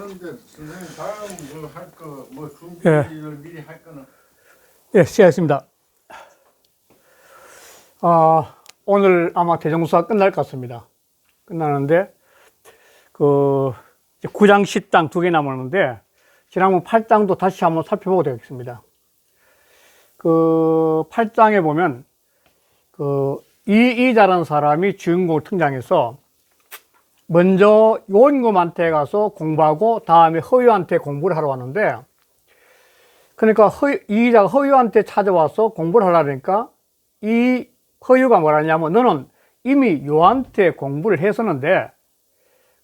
그런데 선생님 다음 뭐 할 거 뭐 예. 준비를 미리 할 거는 예, 시작했습니다. 오늘 아마 대종수가 끝날 것 같습니다. 끝나는데, 이제 9장, 10장 2개 남았는데, 지난번 8장도 다시 한번 살펴보고 되겠습니다. 8장에 보면, 이이자라는 사람이 주인공으로 등장해서, 먼저 요임금한테 가서 공부하고, 다음에 허유한테 공부를 하러 왔는데, 그러니까 이이자가 허유한테 찾아와서 공부를 하려니까, 이 허유가 뭐라냐면, 너는 이미 요한테 공부를 했었는데,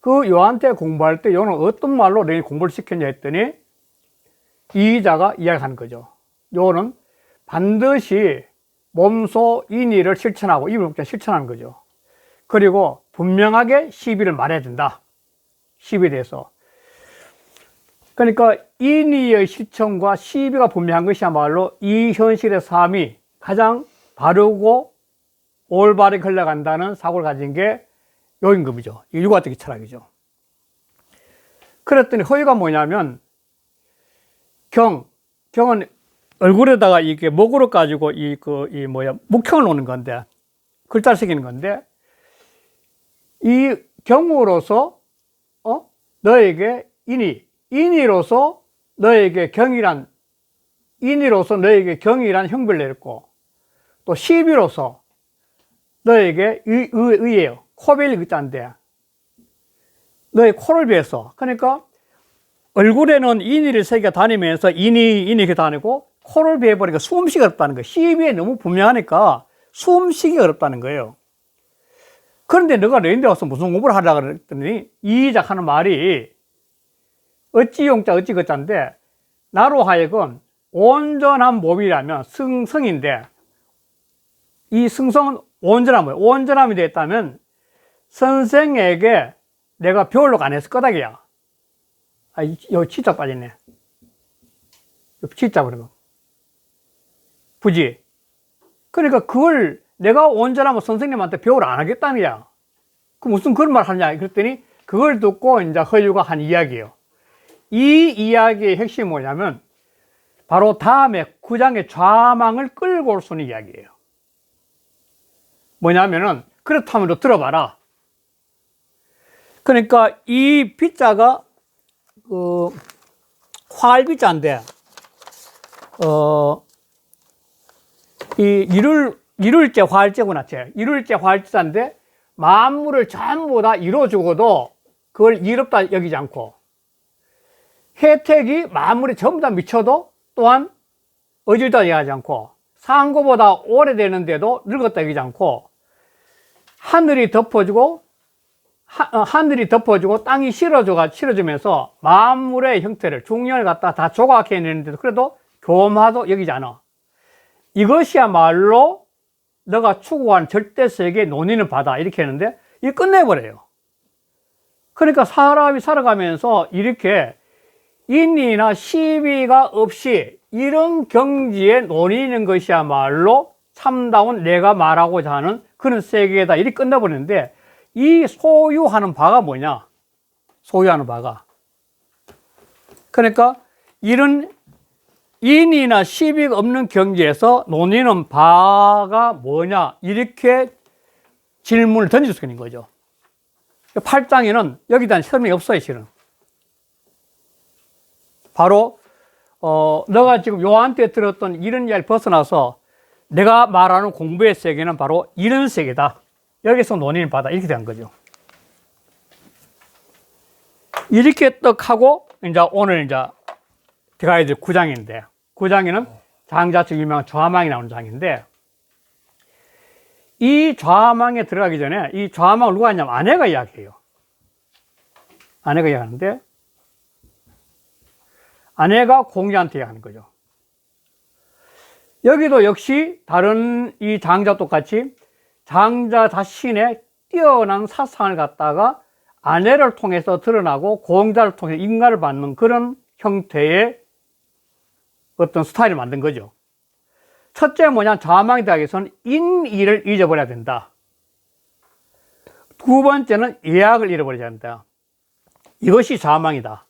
그 요한테 공부할 때 요는 어떤 말로 너희 공부를 시켰냐 했더니, 이이자가 이야기하는 거죠. 요는 반드시 몸소 인의를 실천하고 입을 실천하는 거죠. 그리고 분명하게 시비를 말해야 된다. 시비에 대해서. 그러니까 인의의 실천과 시비가 분명한 것이야말로 이 현실의 삶이 가장 바르고 올바르게 흘러간다는 사고를 가진 게 요임금이죠. 유가적인 철학이죠. 그랬더니 허유가 뭐냐면 경은 얼굴에다가 이게 목으로 가지고 목형을 놓는 건데 글자를 새기는 건데 이 경으로서 너에게 인의로서 너에게 경이란 형벌을 내렸고 또 시비로서 너에게 의예요. 코벨 글자인데 너의 코를 베서 그러니까 얼굴에는 인의를 새겨 다니면서 인이 다니고 코를 베어버리니까 숨쉬기 어렵다는 거예요. 시비에 너무 분명하니까 숨쉬기 어렵다는 거예요. 그런데 너가 너희한테 와서 무슨 공부를 하려고 그랬더니 이이자 하는 말이 어찌 용자 어찌 거자인데 나로 하여금 온전한 몸이라면 승성인데 이 승성은 온전한 거예요. 온전함이 됐다면 선생에게 내가 배우려고 안 했을 거다기야. 여기 치자 빠졌네. 여기 치자 그러고. 부지. 그러니까 그걸 내가 온전하면 선생님한테 배우러 안 하겠다는 거야. 그 무슨 그런 말 하냐. 그랬더니 그걸 듣고 이제 허유가 한 이야기예요. 이 이야기의 핵심이 뭐냐면 바로 다음에 9장의 좌망을 끌고 올 수 있는 이야기예요. 뭐냐면은 그렇다면 너 들어봐라. 그러니까 이 빗자가 활빗자인데 이 이룰제 활제구나. 이룰제 활제인데 만물을 전부 다 이루어주고도 그걸 이롭다 여기지 않고 혜택이 만물이 전부 다 미쳐도 또한 어질다 여기지 않고 상고보다 오래되는데도 늙었다 여기지 않고 하늘이 덮어주고 땅이 실어주면서 만물의 형태를 중력을 갖다 다 조각해내는데도 그래도 교마도 여기지 않아. 이것이야말로 너가 추구한 절대세계의 논의는 바다 이렇게 했는데 이게 끝내버려요. 그러니까 사람이 살아가면서 이렇게 인의나 시비가 없이 이런 경지에 논의는 것이야말로 참다운 내가 말하고자 하는 그런 세계다 이렇게 끝내버리는데 이 소유하는 바가 뭐냐? 소유하는 바가. 그러니까 이런 인이나 시비가 없는 경지에서 논의는 바가 뭐냐? 이렇게 질문을 던질 수 있는 거죠. 8장에는 여기에 대한 설명이 없어요, 실은. 바로, 너가 지금 요한테 들었던 이런 이야기를 벗어나서 내가 말하는 공부의 세계는 바로 이런 세계다. 여기서 논의는 바다. 이렇게 된 거죠. 이렇게 딱 하고, 이제 오늘 이제 들어가야 될 9장인데, 9장에는 장자측 유명한 좌망이 나오는 장인데, 이 좌망에 들어가기 전에 이 좌망을 누가 했냐면 아내가 이야기해요. 아내가 이야기하는데, 아내가 공자한테 이야기하는 거죠. 여기도 역시 다른 이 장자와 똑같이 장자 자신의 뛰어난 사상을 갖다가 아내를 통해서 드러나고 공자를 통해서 인가를 받는 그런 형태의 어떤 스타일을 만든 거죠. 첫째 뭐냐, 좌망이 되기 위해서는 인의를 잊어버려야 된다. 두 번째는 예약을 잃어버려야 된다. 이것이 좌망이다.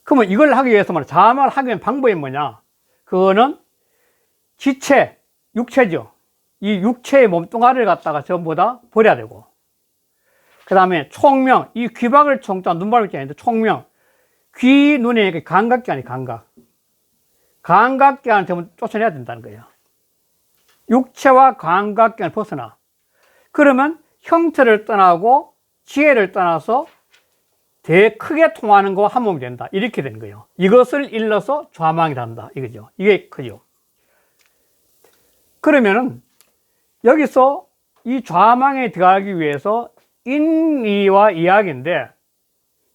그러면 이걸 하기 위해서 말이야. 자망을 하기 위한 방법이 뭐냐? 그거는 지체, 육체죠. 이 육체의 몸뚱아리를 갖다가 전부 다 버려야 되고. 그 다음에 총명, 이 귀박을 총자, 눈발을 아닌데 총명. 귀, 눈에 감각기관이 감각. 감각기관을 전부 쫓아내야 된다는 거예요. 육체와 감각기관을 벗어나. 그러면 형태를 떠나고 지혜를 떠나서 크게 통하는 거와 한 몸이 된다. 이렇게 되는 거예요. 이것을 일러서 좌망이 된다. 이거죠. 이게 크죠. 그러면은 여기서 이 좌망에 들어가기 위해서 인의와 예학인데,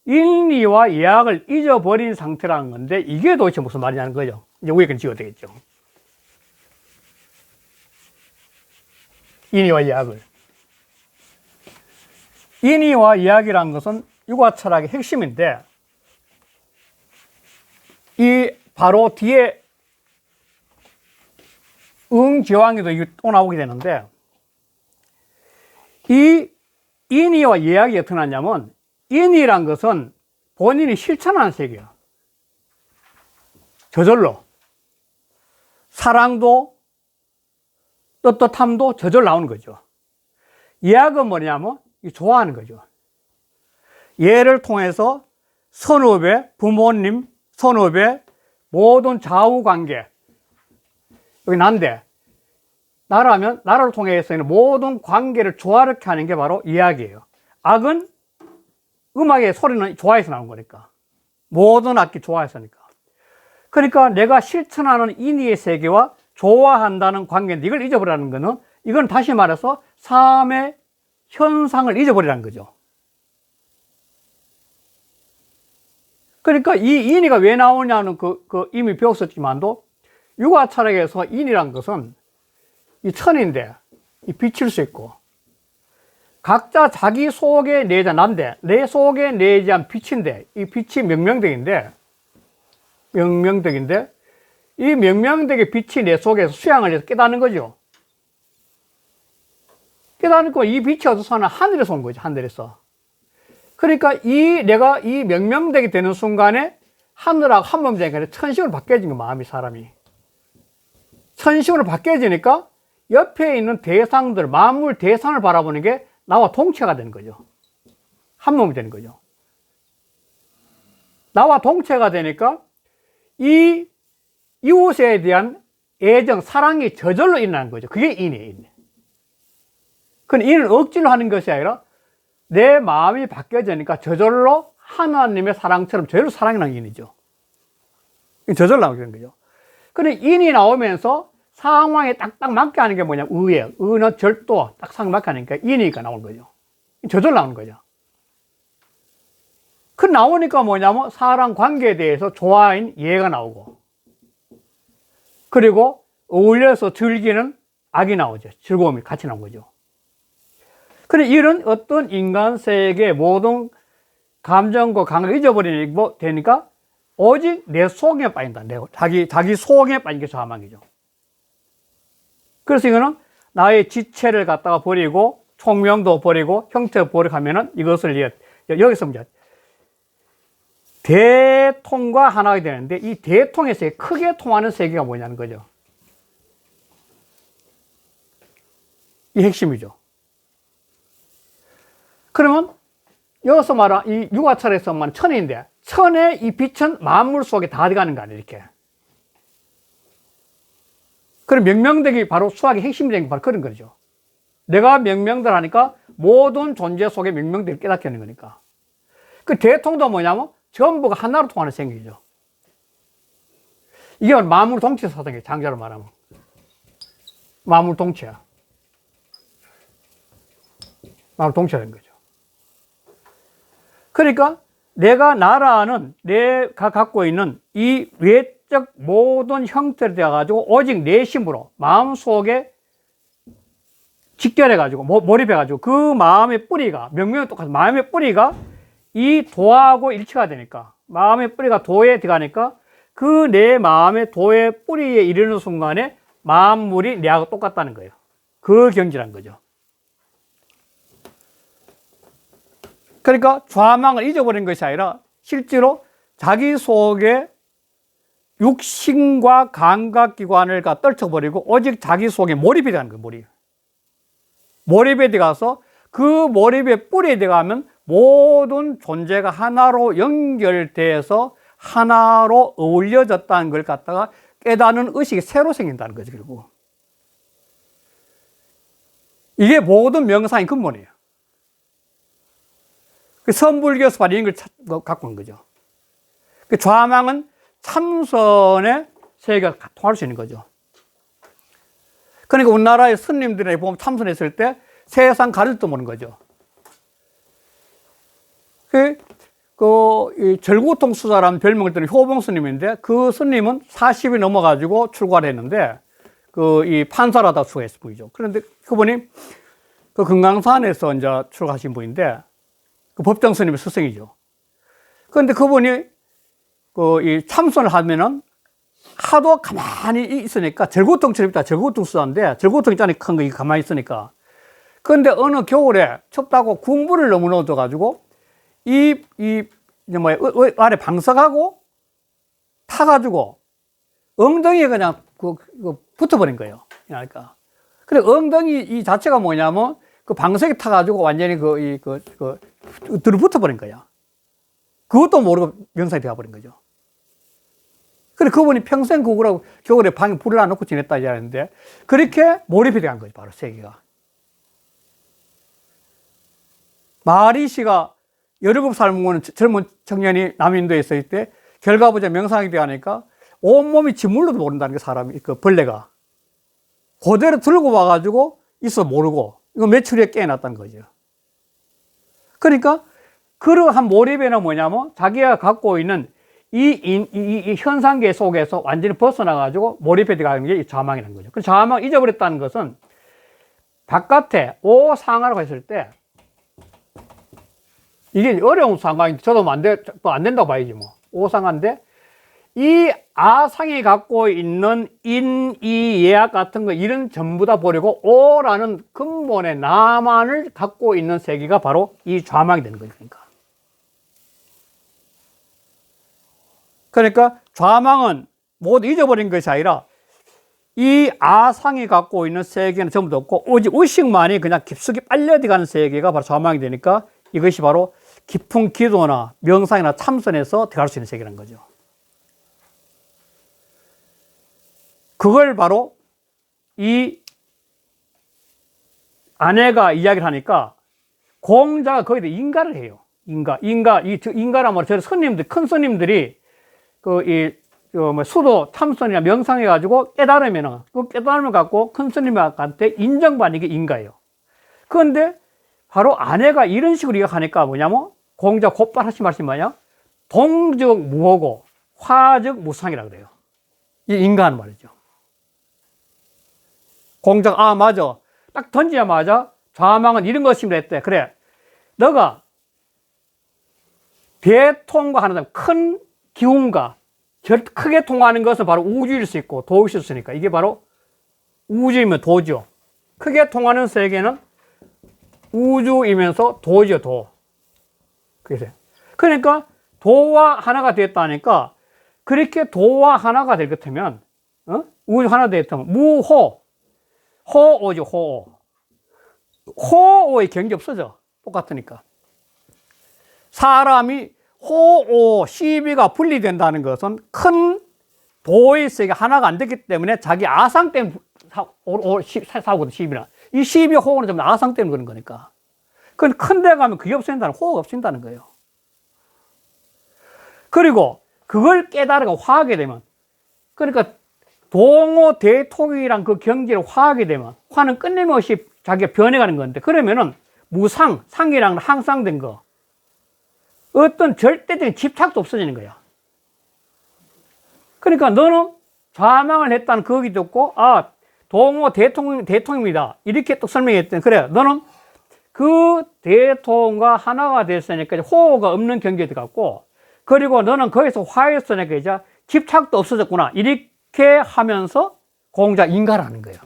인의와 예학을 잊어버린 상태라는 건데, 이게 도대체 무슨 말이냐는 거죠. 이제 위에 건 지어야 되겠죠. 인의와 예학을. 인의와 예학이라는 것은 육아철학의 핵심인데, 이 바로 뒤에 응지왕에도 이게 또 나오게 되는데, 이 인의와 예학이 어떻게 나냐면, 인의란 것은 본인이 실천하는 세계예요. 저절로. 사랑도, 떳떳함도 저절로 나오는 거죠. 예학은 뭐냐면, 좋아하는 거죠. 예를 통해서 선후배, 부모님, 선후배, 모든 좌우관계. 여기 난데, 나라면 나라를 통해서 있는 모든 관계를 조화롭게 하는 게 바로 예학이에요. 악은 음악의 소리는 좋아해서 나온 거니까. 모든 악기 좋아해서니까. 그러니까 내가 실천하는 인의의 세계와 좋아한다는 관계인데 이걸 잊어버리라는 거는, 이건 다시 말해서 삶의 현상을 잊어버리라는 거죠. 그러니까 이 인의가 왜 나오냐는 이미 배웠었지만도, 육아 철학에서 인이란 것은 이 천인데, 이 빛일 수 있고, 각자 자기 속에 내자, 난데, 내 속에 내재한 빛인데, 이 빛이 명명덕인데, 이 명명덕의 빛이 내 속에서 수양을 해서 깨닫는 거죠. 깨닫고 이 빛이 어디서 오나? 하늘에서 온 거죠, 하늘에서. 그러니까 내가 이 명명덕이 되는 순간에 하늘하고 한 몸이 되니까 천식으로 바뀌어진 거, 마음이, 사람이. 천식으로 바뀌어지니까 옆에 있는 대상들, 만물 대상을 바라보는 게 나와 동체가 되는 거죠. 한 몸이 되는 거죠. 나와 동체가 되니까 이 이웃에 대한 애정, 사랑이 저절로 일어나는 거죠. 그게 인이에요, 인. 그건 인을 억지로 하는 것이 아니라 내 마음이 바뀌어지니까 저절로 하나님의 사랑처럼 저절로 사랑이 나는 인이죠. 저절로 나오게 되는 거죠. 그런데 인이 나오면서 상황에 딱딱 맞게 하는 게 뭐냐면 의예요. 의는 절도 딱 상황 맞게 하니까 인이가 나오는 거죠. 저절로 나오는 거죠. 그 나오니까 뭐냐면 사람 관계에 대해서 좋아인 예가 나오고, 그리고 어울려서 즐기는 악이 나오죠. 즐거움이 같이 나온 거죠. 그래, 이런 어떤 인간 세계의 모든 감정과 감각을 잊어버리는 거 되니까 오직 내 속에 빠진다. 자기 속에 빠진 게 좌망이죠. 그래서 이거는 나의 지체를 갖다가 버리고, 총명도 버리고, 형태 버리고 하면은 이것을 여기서 이제 대통과 하나가 되는데, 이 대통에서 크게 통하는 세계가 뭐냐는 거죠. 이 핵심이죠. 그러면 여기서 말한 이 육아철에서 말하는 천인데, 천의 이 빛은 만물 속에 다 들어가는 거 아니에요, 이렇게. 그럼 명명덕이 바로 수학의 핵심이 된 게 바로 그런 거죠. 내가 명명들 하니까 모든 존재 속에 명명들을 깨닫게 하는 거니까. 그 대통도 뭐냐면 전부가 하나로 통하는 생기죠. 이게 만물 동체 사상이에요, 장자로 말하면. 만물 동체야. 만물 동체라는 거죠. 그러니까 내가 나라는 내가 갖고 있는 이 외적 모든 형태를 되어가지고 오직 내심으로 마음속에 직결해가지고 몰입해가지고 그 마음의 뿌리가, 명명이 똑같은 마음의 뿌리가 이 도하고 일치가 되니까, 마음의 뿌리가 도에 들어가니까 그 내 마음의 도의 뿌리에 이르는 순간에 만물이 내하고 똑같다는 거예요. 그 경지라는 거죠. 그러니까 좌망을 잊어버린 것이 아니라 실제로 자기 속에 육신과 감각기관을 떨쳐버리고 오직 자기 속에 몰입이 되는 거예요. 몰입에 들어가서 그 몰입의 뿌리에 들어가면 모든 존재가 하나로 연결돼서 하나로 어울려졌다는 걸 갖다가 깨닫는 의식이 새로 생긴다는 거죠, 결국. 이게 모든 명상의 근본이에요. 그 선불교에서 바로 이런 걸 갖고 온 거죠. 그 좌망은 참선의 세계가 통할 수 있는 거죠. 그러니까 우리나라의 스님들이 보면 참선했을 때 세상 가릴도 모르는 거죠. 이 절구통 수사라는 별명을 드는 효봉 스님인데 그 스님은 40이 넘어가지고 출가를 했는데 이 판사를 하다가 출가했을 분이죠. 그런데 그분이 그 금강산에서 이제 출가하신 분인데 그 법정 스님의 스승이죠. 그런데 그분이 이 참선을 하면은 하도 가만히 있으니까 절구통처럼 있다. 절구통 수사인데 절구통 있잖아요. 큰 거 가만히 있으니까. 그런데 어느 겨울에 춥다고 군부를 너무 넣어줘가지고 아래 방석하고 타가지고 엉덩이에 그냥 붙어버린 거예요. 그러니까. 그래, 엉덩이 이 자체가 뭐냐면 그 방석에 타가지고 완전히 들어붙어버린 거야. 그것도 모르고 명상이 되어버린 거죠. 그래, 그분이 평생 그거라고 겨울에 방에 불을 안 놓고 지냈다 이러는데 그렇게 몰입이 된 거죠, 바로 세계가. 마하리시가 17살 먹은 젊은 청년이 남인도에 있을 때 결과보자 명상이 되니까 온몸이 짓물러도 모른다는 게 사람이, 그 벌레가. 그대로 들고 와가지고 있어 모르고 이거 며칠 후에 깨어났다는 거죠. 그러니까 그러한 몰입에는 뭐냐면 자기가 갖고 있는 이 현상계 속에서 완전히 벗어나가지고 몰입해 들어가는 게 좌망이라는 거죠. 그 좌망 잊어버렸다는 것은 바깥에 오상하라고 했을 때 이게 어려운 상황인데 저도 안 된다고 봐야지 뭐. 오상한데 이 아상이 갖고 있는 이 예약 같은 거 이런 전부 다 버리고 오라는 근본의 나만을 갖고 있는 세계가 바로 이 좌망이 되는 거니까. 그러니까 좌망은 모두 잊어버린 것이 아니라 이 아상이 갖고 있는 세계는 전부 다 없고 오직 의식만이 그냥 깊숙이 빨려들어가는 세계가 바로 좌망이 되니까 이것이 바로 깊은 기도나 명상이나 참선에서 들어갈 수 있는 세계라는 거죠. 그걸 바로 이 아내가 이야기를 하니까 공자가 거기다 인가를 해요. 인가란 말은 저희 스님들, 큰 스님들이 수도 참선이나 명상해가지고 깨달으면은 그 깨달음을 갖고 큰 스님한테 인정받는 게 인가예요. 그런데 바로 아내가 이런 식으로 이야기하니까 뭐냐면 공자 곧바로 하신 말씀이 뭐냐? 동적 무호고 화적 무상이라고 그래요. 이 인가하는 말이죠. 공자가 맞아. 딱 던지자마자 좌망은 이런 것입니다 했대. 그래, 너가 배 통과하는 큰 기운과 크게 통하는 것은 바로 우주일 수 있고 도일 수 있으니까 이게 바로 우주이면 도죠. 크게 통하는 세계는 우주이면서 도죠, 도. 그러니까 도와 하나가 됐다니까 그렇게 도와 하나가 될 것 같으면 우주 하나 됐다면 무호, 호오죠, 호오. 호오의 경계 없어져. 똑같으니까. 사람이 호오, 시비가 분리된다는 것은 큰 도의 세계 하나가 안 됐기 때문에 자기 아상 때문에 사고거든, 시비나. 이 시비, 호오는 전부 아상 때문에 그런 거니까. 그건 큰 데 가면 그게 없어진다는, 호오가 없어진다는 거예요. 그리고 그걸 깨달아가 화하게 되면, 그러니까 동호 대통이란 그 경지를 화하게 되면, 화는 끊임없이 자기가 변해가는 건데, 그러면은 무상, 상이랑 항상 된 거, 어떤 절대적인 집착도 없어지는 거야. 그러니까 너는 좌망을 했다는 거기도 없고, 동호 대통입니다. 이렇게 또 설명했더니, 그래, 너는 그 대통과 하나가 됐으니까 호호가 없는 경계에 들어갔고, 그리고 너는 거기서 화했으니까 이제 집착도 없어졌구나. 이렇게 하면서 공자 인가라는 거예요.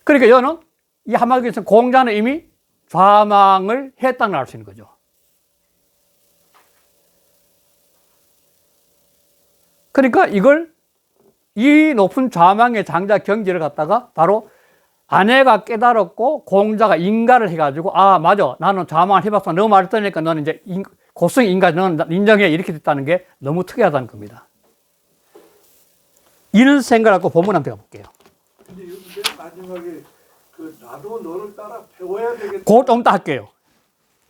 그러니까 너는 이 한마디로 해서 공자는 이미 좌망을 했다는 걸 알 수 있는 거죠. 그러니까 이걸 이 높은 좌망의 장자 경지를 갖다가 바로 아내가 깨달았고 공자가 인가를 해가지고 아 맞아 나는 좌망을 해봤어 너 말을 떠니까 너는 이제 고성 인가 너는 인정해 이렇게 됐다는 게 너무 특이하다는 겁니다. 이런 생각을 갖고 본문 한번 배워볼게요. 근데 여기 마지막에 그 나도 너를 따라 배워야 되겠다. 그걸 좀 이따 할게요.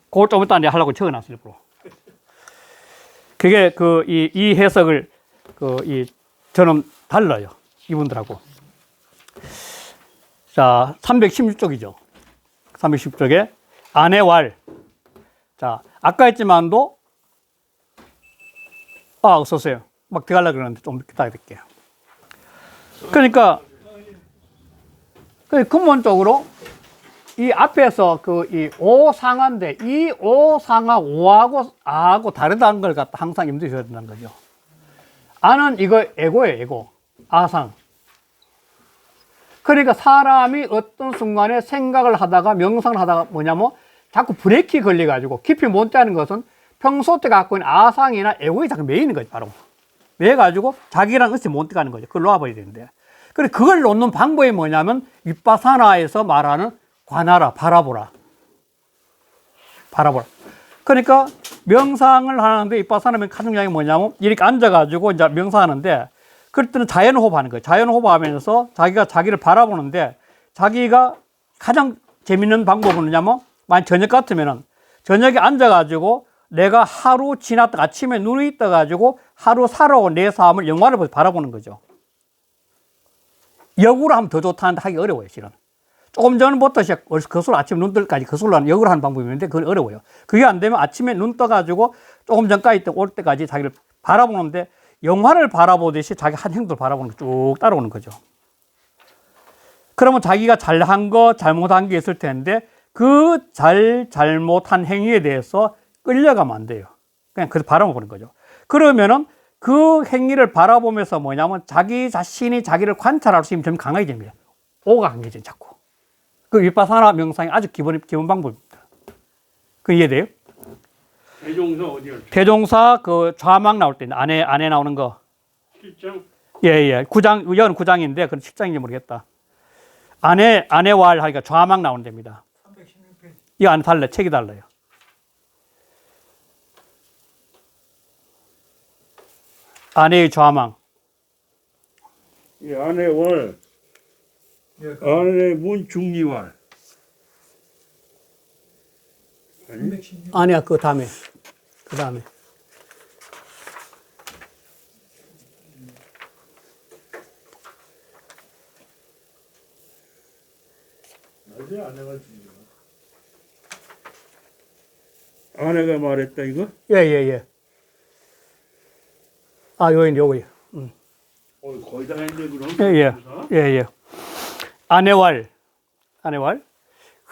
그걸 좀 이따 이제 하려고 적어놨어요, 일부러. 그게 이 해석을 저는 달라요. 이분들하고. 자, 316쪽이죠. 316쪽에 아내왈. 자, 아까 했지만도 없었어요. 막 들어가려고 그러는데 좀 기다려 볼게요. 그러니까 근본적으로 이 앞에서 이 오상아인데 이 오상아 오하고 아하고 다르다는 걸 갖다 항상 염두에 둬야 된다는 거죠. 아는 이거 에고예요, 에고. 아상. 그러니까 사람이 어떤 순간에 생각을 하다가 명상을 하다가 뭐냐면 자꾸 브레이크 걸려가지고 깊이 못 자는 것은 평소 때 갖고 있는 아상이나 에고에 자꾸 매이는 거죠, 바로. 매가지고 자기랑 어찌 못 가는 거죠. 그걸 놓아버려야 되는데. 그래, 그걸 놓는 방법이 뭐냐면 윗바사나에서 말하는 관하라, 바라보라. 바라보라. 그러니까 명상을 하는데 윗바사나면 가장 뭐냐면 이렇게 앉아가지고 이제 명상하는데 그럴 때는 자연호흡 하는 거예요. 자연호흡 하면서 자기가 자기를 바라보는데 자기가 가장 재밌는 방법은 뭐냐면 만약 저녁 같으면은 저녁에 앉아가지고 내가 하루 지났다 아침에 눈이 떠가지고 하루 살아온 내 삶을 영화를 보면서 바라보는 거죠. 역으로 하면 더 좋다는데 하기 어려워요, 실은. 조금 전부터 시작, 거슬러 아침 눈 뜰까지 거슬러 하는 역으로 하는 방법이 있는데 그건 어려워요. 그게 안 되면 아침에 눈 떠가지고 조금 전까지 올 때까지 자기를 바라보는데 영화를 바라보듯이 자기 한 행동을 바라보는 거 쭉 따라오는 거죠. 그러면 자기가 잘한 거, 잘못한 게 있을 텐데 그 잘못한 행위에 대해서 끌려가면 안 돼요. 그냥 그래서 바라보는 거죠. 그러면은 그 행위를 바라보면서 뭐냐면 자기 자신이 자기를 관찰할 수 있는 점이 강해집니다. 오가 강해져요, 자꾸. 그 윗바사나 명상이 아주 기본 방법입니다. 그 이해돼요? 대종사 어디야? 대종사 좌망 나올 때 안에 나오는 거. 7장? 예. 9장, 이건 9장인데 그건 10장인지 모르겠다. 아내왈 하니까 좌망 나오는 데입니다. 316페이지. 이 안에 달라요. 책이 달라요. 아내의 좌망. 이 아내월, 아내 문중리월. 아니? 아니야, 그 다음에. 어제 아내가 중요. 아내가 말했다 이거? 예. 요거요. 거의 다 했네 그럼. 예. 아내왈.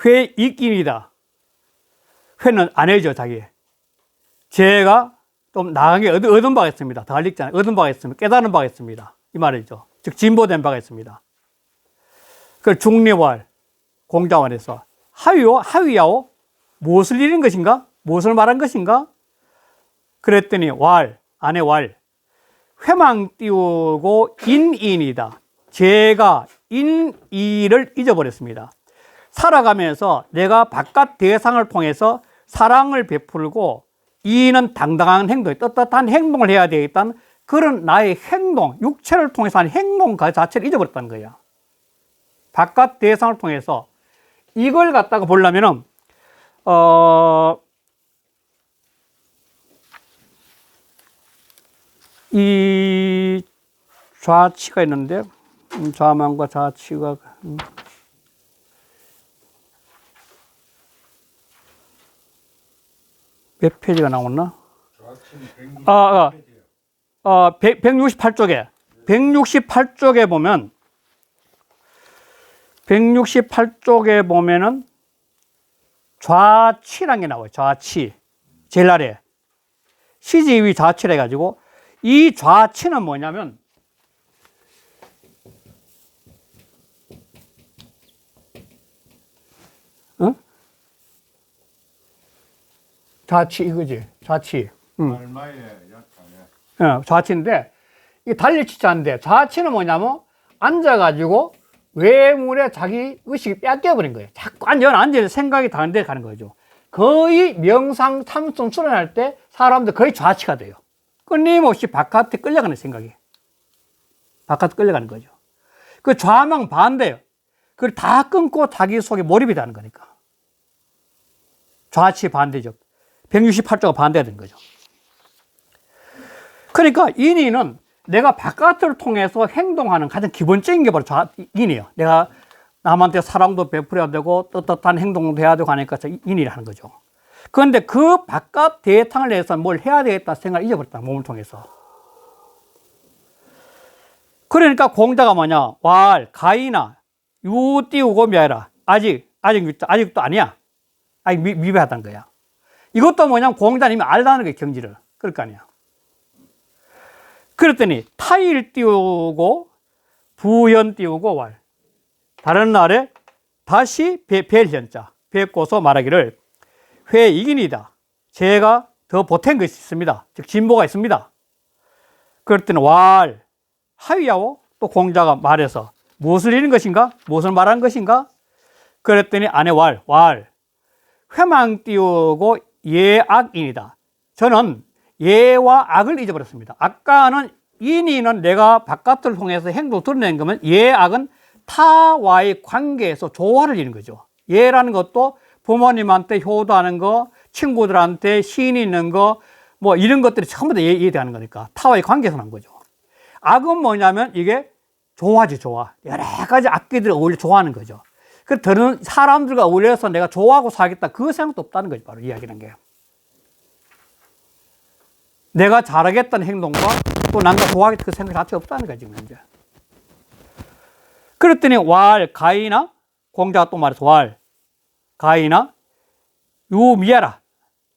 회익인이다. 회는 아내죠, 자기. 제가 좀 나가게 얻은 바가 있습니다. 더 알리잖아요. 얻은 바가 있습니다. 깨달은 바가 있습니다. 이 말이죠. 즉, 진보된 바가 있습니다. 그 중리왈, 공자왈에서 하위야오, 무엇을 이룬 것인가? 무엇을 말한 것인가? 그랬더니 아내 왈. 회망 띄우고 인이다. 제가 인이를 잊어버렸습니다. 살아가면서 내가 바깥 대상을 통해서 사랑을 베풀고 이는 당당한 행동, 떳떳한 행동을 해야 되겠다는 그런 나의 행동, 육체를 통해서 하는 행동 그 자체를 잊어버렸다는 거예요. 바깥 대상을 통해서 이걸 갖다가 보려면은 이 좌치가 있는데 좌망과 좌치가 몇 페이지가 나왔나? 168쪽에 보면 168쪽에 보면은 좌치라는 게 나와요. 좌치. 제일 아래. 시지위 좌치라 해가지고 이 좌치는 뭐냐면 좌치 이거지. 좌치. 얼마에 약하네. 좌치인데 이게 달려치자인데 좌치는 뭐냐면 앉아가지고 외물에 자기 의식이 뺏겨버린 거예요. 자꾸 앉아서 생각이 다른 데 가는 거죠. 거의 명상 참선 수련할 때 사람들 거의 좌치가 돼요. 끊임없이 바깥에 끌려가는 생각이. 바깥에 끌려가는 거죠. 그 좌망 반대예요. 그걸 다 끊고 자기 속에 몰입이 되는 거니까. 좌치 반대죠. 168조가 반대가 된 거죠. 그러니까 인의는 내가 바깥을 통해서 행동하는 가장 기본적인 게 바로 인이에요. 내가 남한테 사랑도 베풀어야 되고 떳떳한 행동도 해야 되고 하니까 인의를 하는 거죠. 그런데 그 바깥 대상을 내서 뭘 해야 되겠다 생각을 잊어버렸다. 몸을 통해서. 그러니까 공자가 뭐냐? 왈, 가이나, 유 띄우고 미하라. 아직도 아니야. 아직 미비하다는 거야. 이것도 뭐냐면 공자는 이미 알다는 거야, 경지를. 그럴 거 아니야. 그랬더니 타일 띄우고 부연 띄우고 왈. 다른 날에 다시 뵐현자 뵙고서 말하기를 회이긴이다. 제가 더 보탠 것이 있습니다. 즉 진보가 있습니다. 그랬더니 왈 하위야오 또 공자가 말해서 무엇을 이룬 것인가? 무엇을 말한 것인가? 그랬더니 안에 왈 회망 띄우고 예악인이다. 저는 예와 악을 잊어버렸습니다. 아까는 인의는 내가 바깥을 통해서 행동을 드러낸 거면 예악은 타와의 관계에서 조화를 이루는 거죠. 예라는 것도 부모님한테 효도하는 거, 친구들한테 시인이 있는 거, 뭐 이런 것들이 전부 다 예대하는 거니까 타와의 관계에서 난 거죠. 악은 뭐냐면 이게 조화지, 조화. 여러 가지 악기들을 어울려 조화하는 거죠. 그 다른 사람들과 어울려서 내가 좋아하고 살겠다 그 생각도 없다는 거죠. 바로 이야기하는 게. 내가 잘하겠다는 행동과 또 남과 좋아하겠다 그 생각 자체가 없다는 거죠. 지금 현재. 그랬더니 왈 가이나 공자가 또 말해서 왈 가이나 유 미야라.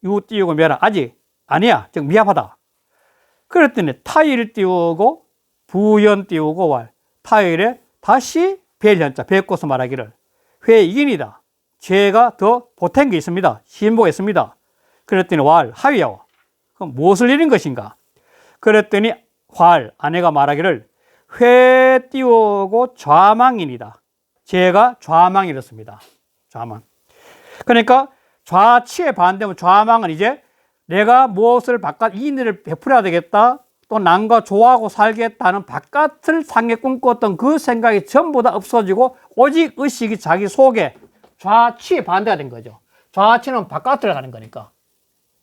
유 띄우고 미야라. 아직 아니야. 즉 미흡하다. 그랬더니 타일 띄우고 부연 띄우고 왈 타일에 다시 뵐현자 뵙고서 말하기를 회이긴이다. 제가 더 보탠 게 있습니다. 신보가 있습니다. 그랬더니 왈 하위야오. 그럼 무엇을 잃은 것인가? 그랬더니 활 아내가 말하기를 회 띄우고 좌망인이다. 제가 좌망이었습니다. 좌망. 그러니까 좌치의 반대면 좌망은 이제 내가 무엇을 바깥 인의를 베풀어야 되겠다. 또 남과 좋아하고 살겠다는 바깥을 상에 꿈꿨던 그 생각이 전부 다 없어지고 오직 의식이 자기 속에 좌치의 반대가 된 거죠. 좌치는 바깥으로 가는 거니까.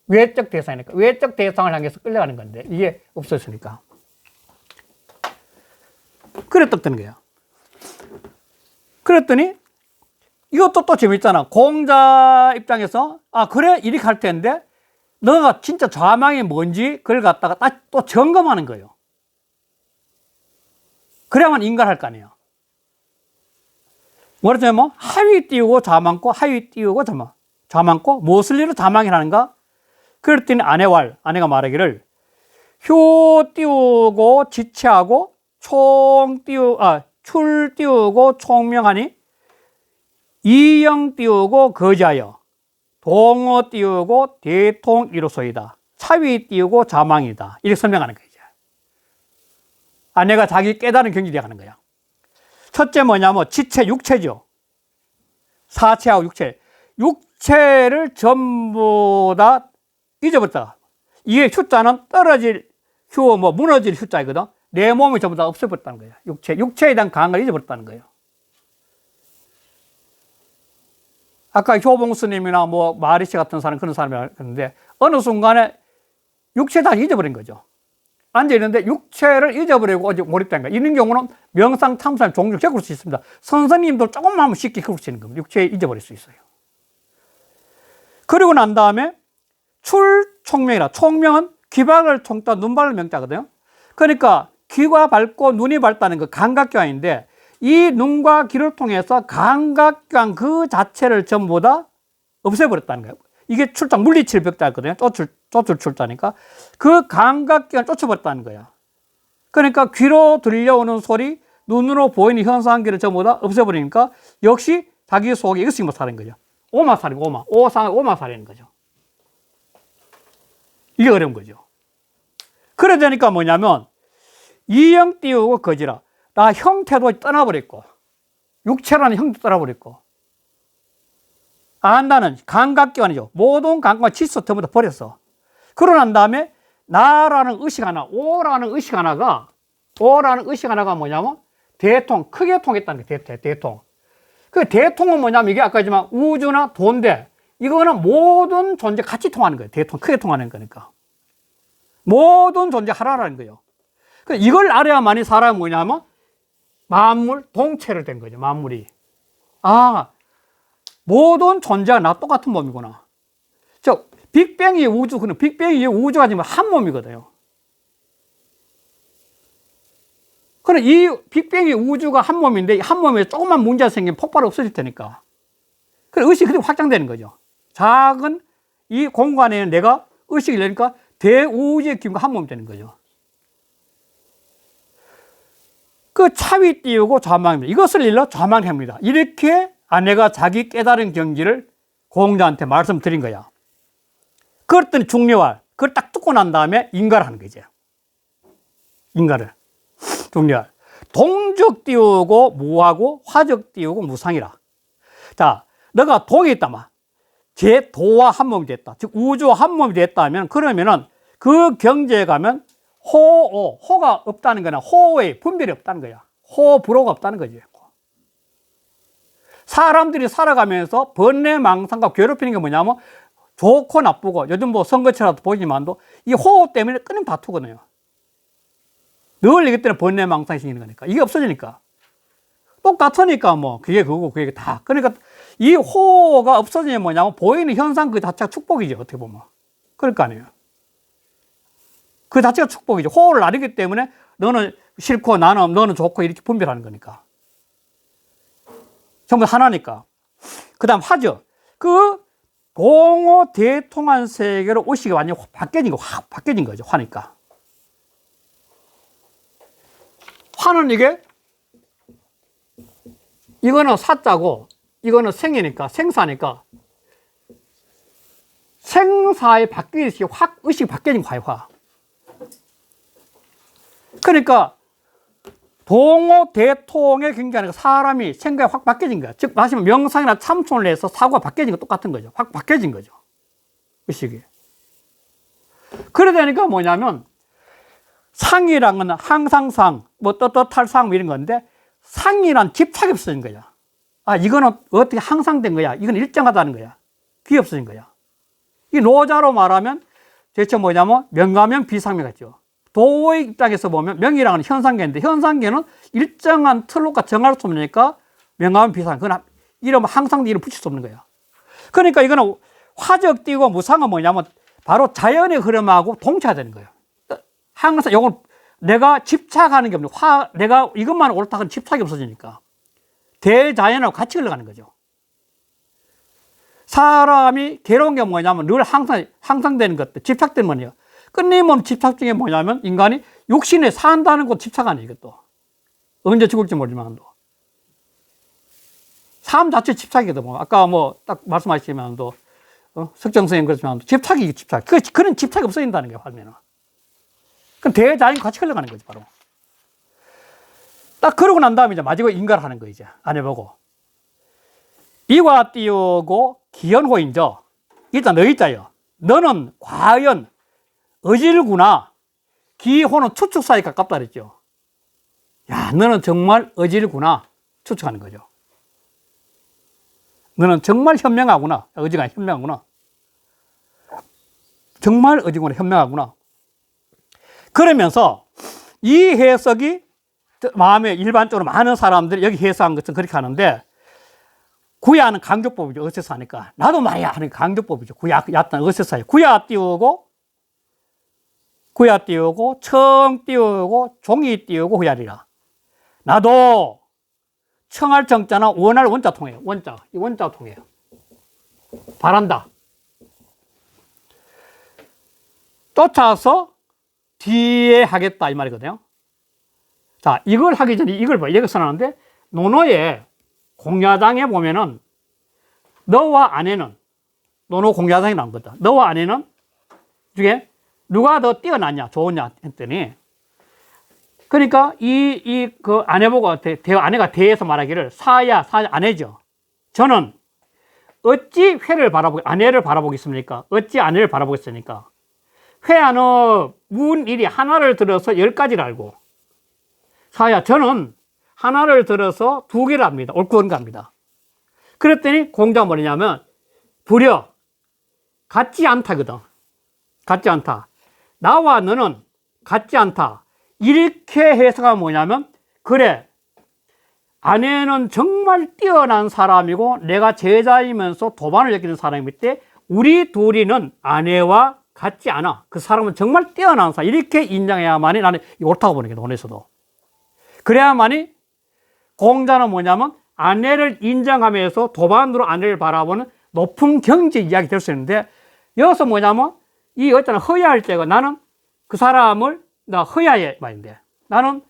외적 대상이니까. 외적 대상을 향해서 끌려가는 건데 이게 없었으니까. 그랬던 거예요. 그랬더니 이것도 또 재밌잖아. 공자 입장에서 그래 이렇게 할 텐데 너가 진짜 좌망이 뭔지 그걸 갖다가 또 점검하는 거예요. 그래야만 인간할 거 아니에요. 뭐라냐면 하위 띄우고 좌망고 하위 띄우고 좌망고 무엇을 이루 좌망이라는가? 그랬더니 아내가 말하기를 효 띄우고 지체하고 출 띄우고 총명하니 이영 띄우고 거지하여 동어 띄우고 대통이로소이다. 차위 띄우고 자망이다. 이렇게 설명하는 거죠. 아내가 자기 깨달은 경지에 가는 거야. 첫째 뭐냐면 지체 육체죠. 사체하고 육체. 육체를 전부 다 잊어버렸다. 이게 휴자는 떨어질 휴, 무너질 휴자이거든. 내 몸이 전부 다 없애버렸다는 거예요. 육체에 대한 감각을 잊어버렸다는 거예요. 아까 효봉 스님이나 마리씨 같은 사람, 그런 사람이 했는데, 어느 순간에 육체 다 잊어버린 거죠. 앉아있는데 육체를 잊어버리고 어디 몰입된 거예요. 이런 경우는 명상 참선 종종 겪을 수 있습니다. 선생님도 조금만 하면 쉽게 겪을 수 있는 겁니다. 육체에 잊어버릴 수 있어요. 그리고 난 다음에 출총명이라. 총명은 귀박을 총자, 눈발을 명자거든요. 그러니까 귀가 밝고 눈이 밝다는 그 감각교환인데 이 눈과 귀를 통해서 감각교환 그 자체를 전부 다 없애버렸다는 거예요. 이게 출장 물리칠 벽자거든요. 쫓을 출자니까 그 감각교환을 쫓아버렸다는 거야. 그러니까 귀로 들려오는 소리, 눈으로 보이는 현상들을 전부 다 없애버리니까 역시 자기 속에 이것이 살인 거죠. 오마살이고 오마살인 거죠. 이게 어려운 거죠. 그래 되니까 뭐냐면 이형 띄우고 거지라. 나 형태도 떠나버렸고, 육체라는 형도 떠나버렸고, 안다는 감각기관이죠. 모든 감각과 질서 전부 다 버렸어. 그러고 난 다음에 나라는 의식 하나, 오라는 의식 하나가 뭐냐면 대통, 크게 통했다는 게 대통. 그 대통은 뭐냐면 이게 아까 했지만 우주나 돈데 이거는 모든 존재 같이 통하는 거예요. 대통, 크게 통하는 거니까. 모든 존재 하나라는 거예요. 이걸 알아야만이 사람은 뭐냐면 만물 동체를 된 거죠. 만물이. 아, 모든 존재가 나 똑같은 몸이구나. 빅뱅이 우주, 그는 빅뱅이 우주가 지금 한 몸이거든요. 그럼 이 빅뱅이 우주가 한 몸인데 한 몸에 조금만 문제가 생기면 폭발 없어질 테니까. 그래 의식이 그렇게 확장되는 거죠. 작은 이 공간에 내가 의식이 되니까 대우주의 기운과 한 몸이 되는 거죠. 그 차위 띄우고 좌망입니다. 이것을 일러 좌망합니다. 이렇게 아내가 자기 깨달은 경지를 공자한테 말씀드린 거야. 그랬더니 중려할, 그걸 딱 듣고 난 다음에 인가를 하는 거죠. 인가를. 중려할. 동적 띄우고 무하고 화적 띄우고 무상이라. 자, 너가 동이 있다마. 제 도와 한 몸이 됐다. 즉, 우주와 한 몸이 됐다면, 그러면은 그 경지에 가면 호오, 호가 없다는 거나 호의 분별이 없다는 거야. 호, 불호가 없다는 거지. 사람들이 살아가면서 번뇌망상과 괴롭히는 게 뭐냐면 좋고 나쁘고 요즘 뭐 선거처라도 보지만도 이 호흡 때문에 끊임 다투거든요. 늘 이것 때문에 번뇌망상이 생기는 거니까. 이게 없어지니까. 똑같으니까 뭐 그게 그거고 그게 다. 그러니까 이 호가 없어지면 뭐냐면 보이는 현상 그 자체가 축복이죠. 어떻게 보면. 그럴 거 아니에요. 그 자체가 축복이죠. 호를 나르기 때문에 너는 싫고 너는 좋고 이렇게 분별하는 거니까. 전부 하나니까. 그 다음 화죠. 그 공호 대통한 세계로 의식이 완전히 바뀌어진 거, 확 바뀌어진 거죠. 화니까. 화는 이거는 사자고, 이거는 생이니까, 생사니까, 생사에 바뀌듯이 확 의식이 바뀌어진 거예요, 화. 그러니까, 동호 대통의 경계하니까 사람이 생각이 확 바뀌어진 거야. 즉, 마시면 명상이나 참선을 해서 사고가 바뀌어진 거 똑같은 거죠. 확 바뀌어진 거죠. 의식이. 그래 되니까 뭐냐면, 상이란 건 항상 상, 뭐 떳떳할 상, 뭐 이런 건데, 상이란 집착이 없어진 거야. 아, 이거는 어떻게 항상 된 거야. 이건 일정하다는 거야. 그게 없어진 거야. 이 노자로 말하면, 대체 뭐냐면, 명가명 비상명 같죠. 도의 입장에서 보면 명이라는 현상계인데 현상계는 일정한 틀로가 정할 수 없으니까 명하면 비상. 그건 이름 항상 이름 붙일 수 없는 거야. 그러니까 이거는 화적 띄고 무상은 뭐냐면 바로 자연의 흐름하고 동체화되는 거예요. 항상 이건 내가 집착하는 게 없는 내가 이것만 옳다 하는 집착이 없어지니까 대자연하고 같이 흘러가는 거죠. 사람이 괴로운 게 뭐냐면 늘 항상 되는 것들 집착되는 거예요. 끊임없는 집착 중에 뭐냐면 인간이 육신에 산다는 것 집착 아니에요, 이것도. 언제 죽을지 모르지만도. 삶 자체 집착이거든. 뭐. 아까 뭐 딱 말씀하시지만도, 석정선생 그렇지만 집착이 집착. 그런 집착이 없어진다는 거예요, 하면은. 그럼 대자연이 같이 흘러가는 거지, 바로. 딱 그러고 난 다음에 이제 마지막에 인가를 하는 거, 이제. 안 해보고. 이와 띄우고 기연호인저. 일단 너 있자요. 너는 과연 어질구나. 기호는 추측 사이에 가깝다 그랬죠. 야, 너는 정말 어질구나. 추측하는 거죠. 너는 정말 현명하구나. 어지가 현명하구나. 정말 어지구나. 현명하구나. 그러면서 이 해석이 마음에 일반적으로 많은 사람들이 여기 해석한 것은 그렇게 하는데 구야는 강조법이죠. 어세서 하니까. 나도 말이야 하는 강조법이죠. 구야, 얕단 어세서 구야 띄우고 청 띄우고 종이 띄우고 후야리라. 나도 청할 정자나 원할 원자 통해요. 이 원자 통해요. 바란다. 쫓아서 뒤에 하겠다 이 말이거든요. 자, 이걸 하기 전에 이걸 봐. 여기 써놨는데 논어에 공야장에 보면은 너와 아내는 논어 공야장이 나온 거다. 너와 아내는 중에 누가 더 뛰어났냐, 좋으냐 했더니 그러니까 그 아내보고 아내가 대해서 말하기를 사야 아내죠. 저는 어찌 아내를 바라보겠습니까? 어찌 아내를 바라보겠습니까? 회하는 문 일이 하나를 들어서 10가지를 알고, 사야 저는 하나를 들어서 2개를 압니다. 옳고 그른가 합니다. 그랬더니 공자가 뭐냐면 불여 같지 않다거든. 같지 않다. 나와 너는 같지 않다. 이렇게 해석하면 뭐냐면, 그래, 아내는 정말 뛰어난 사람이고 내가 제자이면서 도반을 여기는 사람이기 때문에 우리 둘이는 아내와 같지 않아. 그 사람은 정말 뛰어난 사람. 이렇게 인정해야만이 나는 옳다고 보는 게 논에서도. 그래야만이 공자는 뭐냐면 아내를 인정하면서 도반으로 아내를 바라보는 높은 경제 이야기 될 수 있는데, 여기서 뭐냐면 이 어떤 허야할 때가 나는 그 사람을 나 허야해 말인데, 나는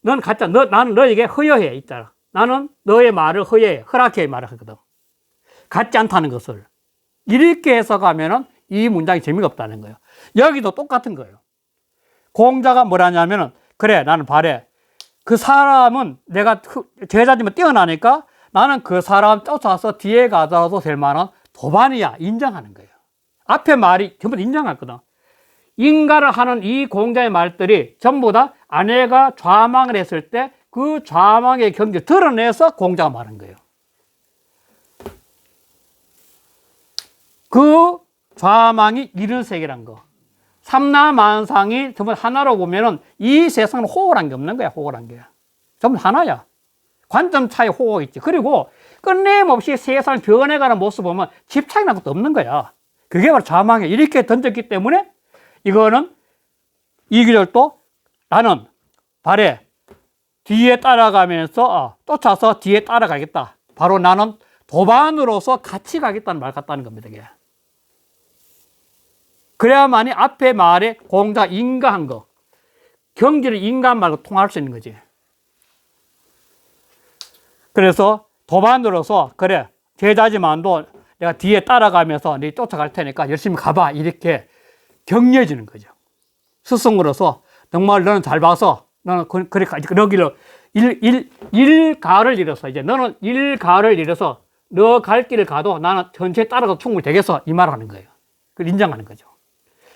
넌 가짜 나는 너에게 허여해 있잖아. 나는 너의 말을 허여해 허락해 말을 하거든. 같지 않다는 것을 이렇게 해석하면은 이 문장이 재미가 없다는 거예요. 여기도 똑같은 거예요. 공자가 뭐라냐면은 그래 나는 바래 그 사람은 내가 제자지만 뛰어나니까 나는 그 사람 쫓아서 뒤에 가더라도 될 만한 도반이야 인정하는 거예요. 앞에 말이 전부 다 인정했거든. 인가를 하는 이 공자의 말들이 전부 다 아내가 좌망을 했을 때 그 좌망의 경지를 드러내서 공자가 말한 거예요. 그 좌망이 이런 세계란 거. 삼라만상이 전부 하나로 보면은 이 세상은 호흡한 게 없는 거야. 호흡한 게. 전부 하나야. 관점 차이 호흡 있지. 그리고 끊임없이 세상 변해가는 모습 보면 집착이 난 것도 없는 거야. 그게 바로 좌망이야. 이렇게 던졌기 때문에 이거는 이규절도 나는 발에 뒤에 따라가면서 쫓아서 뒤에 따라가겠다. 바로 나는 도반으로서 같이 가겠다는 말 같다는 겁니다. 이게. 그래야만이 앞에 말에 공자가 인가한 거, 경지를 인가한 말과 통할 수 있는 거지. 그래서 도반으로서 그래 제자지만도 내가 뒤에 따라가면서 네 쫓아갈 테니까 열심히 가봐 이렇게 격려해 주는 거죠. 스승으로서 정말 너는 잘 봐서 너는 그래 여기를 일가를 잃어서 이제 너는 일가를 잃어서 너 갈 길을 가도 나는 전체에 따라서 충분히 되겠어 이 말을 하는 거예요. 그걸 인정하는 거죠.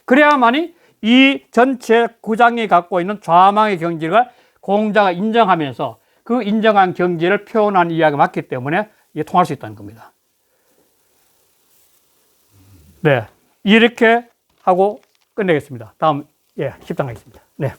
그래야만이 이 전체 구장이 갖고 있는 좌망의 경지를 공자가 인정하면서 그 인정한 경지를 표현한 이야기가 맞기 때문에 이게 통할 수 있다는 겁니다. 네, 이렇게 하고 끝내겠습니다. 다음 10장 하겠습니다. 네.